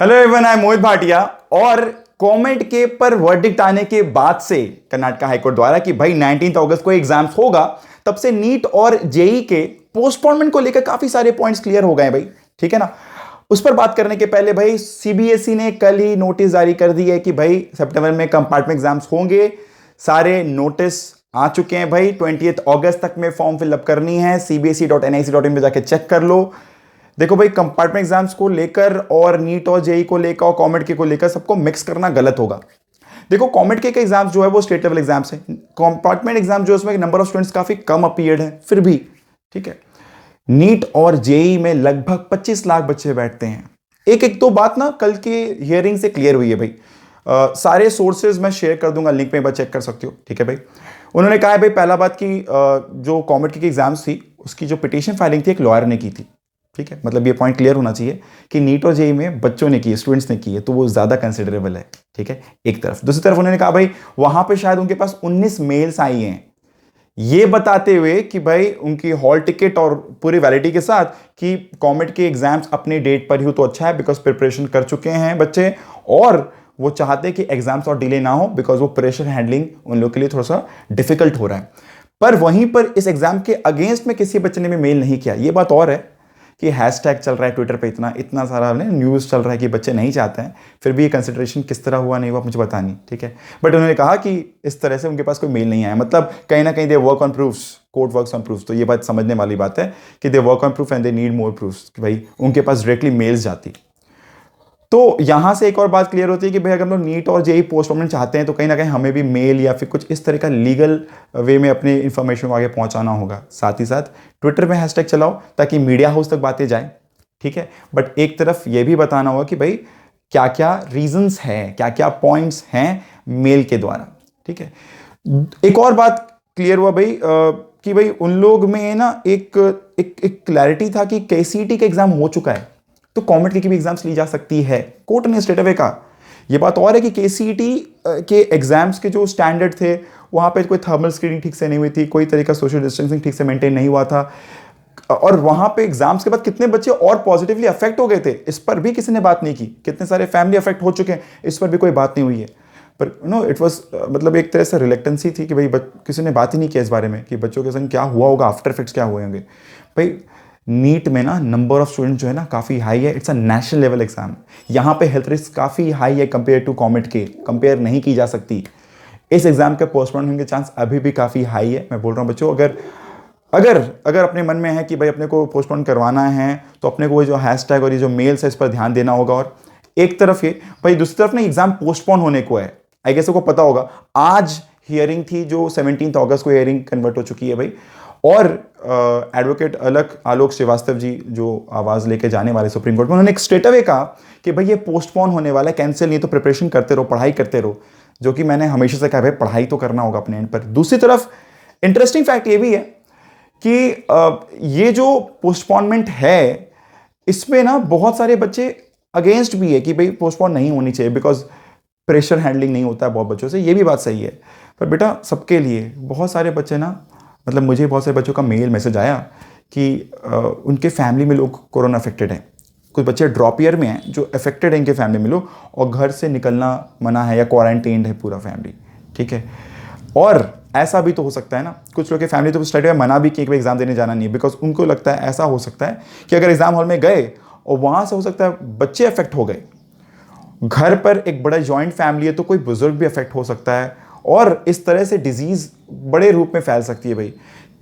Hello everyone, I am मोहित भाटिया। और comment के पर वर्डिक्ट आने के बाद से कर्नाटक हाईकोर्ट द्वारा कि भाई 19 अगस्त को एग्जाम्स होगा, तब से नीट और जेई के पोस्टपोनमेंट को लेकर काफी सारे पॉइंट्स क्लियर हो गए भाई। ठीक है ना। उस पर बात करने के पहले भाई सीबीएसई ने कल ही नोटिस जारी कर दी है कि भाई सितंबर में कंपार्टमेंट एग्जाम्स होंगे। सारे नोटिस आ चुके हैं भाई। 20 अगस्त तक में फॉर्म फिलअप करनी है। cbse.nic.in पे जाके चेक कर लो। देखो भाई, कंपार्टमेंट एग्जाम्स को लेकर और नीट और जेई को लेकर और कॉमेट के को लेकर सबको मिक्स करना गलत होगा। देखो, कॉमेट के एग्जाम्स जो है वो स्टेट लेवल एग्जाम्स है। कंपार्टमेंट एग्जाम जो है उसमें नंबर ऑफ स्टूडेंट्स काफी कम अपीयर्ड है फिर भी। ठीक है, नीट और जेई में लगभग 25 लाख बच्चे बैठते हैं। एक एक तो बात ना कल के हियरिंग से क्लियर हुई है भाई। सारे सोर्सेज मैं शेयर कर दूंगा, लिंक पे एक बार चेक कर सकते हो। ठीक है भाई, उन्होंने कहा है भाई, पहला बात की जो कॉमेट की एग्जाम्स थी उसकी जो पिटीशन फाइलिंग थी एक लॉयर ने की थी। ठीक है, मतलब ये पॉइंट क्लियर होना चाहिए कि नीट और जेई में बच्चों ने की है, स्टूडेंट्स ने की है, तो वो ज्यादा कंसिडरेबल है। ठीक है, एक तरफ। दूसरी तरफ उन्होंने कहा भाई वहां पे शायद उनके पास 19 मेल्स आई हैं, ये बताते हुए कि भाई उनकी हॉल टिकट और पूरी वैलिडिटी के साथ कि कॉमेट के एग्जाम्स अपने डेट पर ही हो तो अच्छा है, बिकॉज प्रिपरेशन कर चुके हैं बच्चे और वो चाहते हैं कि एग्जाम्स और डिले ना हो, बिकॉज वो प्रेशर हैंडलिंग उन लोग के लिए थोड़ा सा डिफिकल्ट हो रहा है। पर वहीं पर इस एग्जाम के अगेंस्ट में किसी बच्चे ने भी मेल नहीं किया। ये बात और है कि हैशटैग चल रहा है ट्विटर पे, इतना सारा न्यूज़ चल रहा है कि बच्चे नहीं चाहते हैं, फिर भी ये कंसिडरेशन किस तरह हुआ नहीं हुआ मुझे पता नहीं। ठीक है, बट उन्होंने कहा कि इस तरह से उनके पास कोई मेल नहीं आया, मतलब कहीं ना कहीं they work on proofs, court works on proofs. तो ये बात समझने वाली बात है कि they work on proof and they need more proofs, कि भाई उनके पास डायरेक्टली मेल्स जाती। तो यहां से एक और बात क्लियर होती है कि भाई अगर हम लोग नीट और जेई पोस्टपोनमेंट चाहते हैं तो कहीं ना कहीं हमें भी मेल या फिर कुछ इस तरह का लीगल वे में अपने इन्फॉर्मेशन को आगे पहुंचाना होगा। साथ ही साथ ट्विटर में हैशटैग चलाओ ताकि मीडिया हाउस तक बातें जाए। ठीक है, बट एक तरफ यह भी बताना होगा कि भाई क्या क्या रीजंस हैं, क्या क्या पॉइंट्स हैं मेल के द्वारा। ठीक है, एक और बात क्लियर हुआ भाई कि भाई उन लोग में ना एक क्लैरिटी था कि केसीईटी का एग्जाम हो चुका है तो कॉमेट की भी एग्जाम्स ली जा सकती है। कोर्ट ने स्ट्रेट अवे कहा। यह बात और है कि केसीईटी के एग्जाम्स के जो स्टैंडर्ड थे वहां पे कोई थर्मल स्क्रीनिंग ठीक से नहीं हुई थी, कोई तरीका सोशल डिस्टेंसिंग ठीक से मेंटेन नहीं हुआ था, और वहां पे एग्जाम्स के बाद कितने बच्चे और पॉजिटिवली अफेक्ट हो गए थे इस पर भी किसी ने बात नहीं की। कितने सारे फैमिली अफेक्ट हो चुके हैं इस पर भी कोई बात नहीं हुई है। पर इट वाज मतलब एक तरह से रिलेक्टेंसी थी कि भाई किसी ने बात ही नहीं किया इस बारे में कि बच्चों के संग क्या हुआ होगा, आफ्टर इफेक्ट्स क्या हुए होंगे। भाई नीट में ना नंबर ऑफ स्टूडेंट जो है ना काफ़ी हाई है, it's a national level exam. यहाँ पे हेल्थ रिस्क काफ़ी हाई है कंपेयर टू कॉमेट के, कंपेयर नहीं की जा सकती। इस एग्जाम के पोस्टपोन होने के चांस अभी भी काफ़ी हाई है। मैं बोल रहा हूँ बच्चों, अगर अपने मन में है कि भाई अपने को पोस्टपोन करवाना है तो अपने को जो हैशटैग और ये जो मेल्स है इस पर ध्यान देना होगा। और एक तरफ ये भाई, दूसरी तरफ ना एग्जाम पोस्टपोन होने को है। आई गेस को पता होगा आज हियरिंग थी जो 17 अगस्त को हियरिंग कन्वर्ट हो चुकी है भाई। और एडवोकेट आलोक श्रीवास्तव जी जो आवाज लेके जाने वाले सुप्रीम कोर्ट में, उन्होंने एक स्ट्रेट अवे कहा कि भाई ये पोस्टपोन होने वाला है, कैंसिल नहीं, तो प्रिपरेशन करते रहो, पढ़ाई करते रहो। जो कि मैंने हमेशा से कहा भाई पढ़ाई तो करना होगा अपने एंड पर। दूसरी तरफ इंटरेस्टिंग फैक्ट ये भी है कि ये जो पोस्टपोनमेंट है इसमें ना बहुत सारे बच्चे अगेंस्ट भी है कि भाई पोस्टपोन नहीं होनी चाहिए, बिकॉज प्रेशर हैंडलिंग नहीं होता है बहुत बच्चों से। ये भी बात सही है, पर बेटा सबके लिए बहुत सारे बच्चे ना, मतलब मुझे बहुत सारे बच्चों का मेल मैसेज आया कि उनके फैमिली में लोग कोरोना अफेक्टेड हैं। कुछ बच्चे ड्रॉप ईयर में हैं जो अफेक्टेड हैं इनके फैमिली में लोग, और घर से निकलना मना है या क्वारंटीन्ड है पूरा फैमिली। ठीक है, और ऐसा भी तो हो सकता है ना, कुछ लोग के फैमिली तो स्टडी में मना भी कि एग्जाम देने जाना नहीं है, बिकॉज उनको लगता है, ऐसा हो सकता है कि अगर एग्जाम हॉल में गए और वहां से हो सकता है बच्चे अफेक्ट हो गए, घर पर एक बड़ा जॉइंट फैमिली है तो कोई बुजुर्ग भी अफेक्ट हो सकता है, और इस तरह से डिजीज बड़े रूप में फैल सकती है भाई।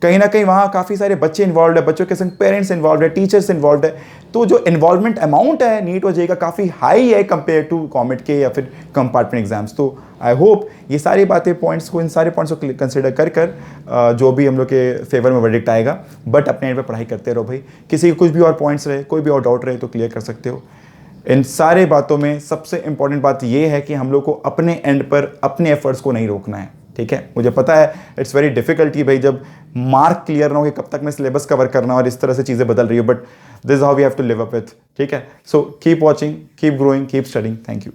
कहीं ना कहीं वहाँ काफ़ी सारे बच्चे इन्वॉल्व है, बच्चों के संग पेरेंट्स इन्वॉल्व है, टीचर्स इन्वॉल्व है। तो जो इन्वॉल्वमेंट अमाउंट है नीट और जेई का काफ़ी हाई है कंपेयर टू कॉमेट के या फिर कंपार्टमेंट एग्जाम्स। तो आई होप ये सारी बातें पॉइंट्स को, इन सारे पॉइंट्स को कंसिडर कर जो भी हम लोग के फेवर में वर्डिक्ट आएगा, बट अपने एंड पर पढ़ाई करते रहो भाई। किसी को कुछ भी और पॉइंट्स रहे, कोई भी और डाउट रहे तो क्लियर कर सकते हो। इन सारे बातों में सबसे इंपॉर्टेंट बात यह है कि हम लोग को अपने एंड पर अपने एफर्ट्स को नहीं रोकना है। ठीक है, मुझे पता है इट्स वेरी डिफिकल्ट कि भाई जब मार्क क्लियर ना हो कि कब तक मैं सिलेबस कवर करना और इस तरह से चीज़ें बदल रही हो, but this is how we have to live up with. ठीक है, so keep watching, keep growing, keep studying. Thank you.